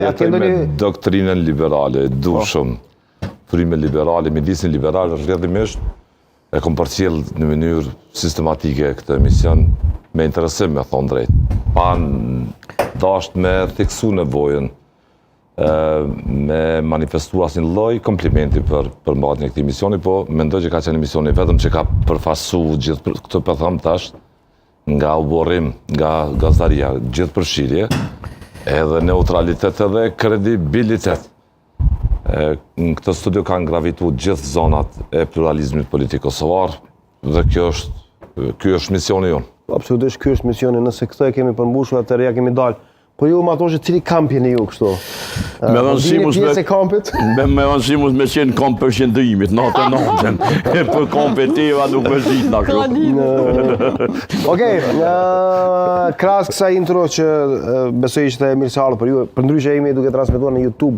Jetoj me doktrinën liberale, du shumë. Frime liberale, mjedisin liberale, rrjedhimisht, e kom përcjell në mënyrë sistematike këtë emision me interesim, me thonë drejt. Pa dasht me theksu nevojën, me manifestu asin lloj komplimenti për mbajtjen e këtij emisioni, po mendoj që ka qenë emisioni vetëm që ka përfasu gjithë këtë po them tash, nga uborrim, nga gazdaria, gjithë përfshirje, edhe neutralitet edhe kredibilitet. Në këtë studio kanë gravitu gjithë zonat e pluralizmit politik kosovar dhe ky është misioni jonë. Absolutisht, ky është misioni, nëse këtë e kemi përmbushur, atëherë ja kemi dalë. Po ju më atoshë cili kamp jeni ju kështu? Me vënësimus me qenë kamp për shëndrimit, natën. Për kompeteva nuk me zhit në kështu. Okej, krahas kësaj intro që besoj ishte mirësallo për ju, përndryshe jemi duke transmetuar në YouTube.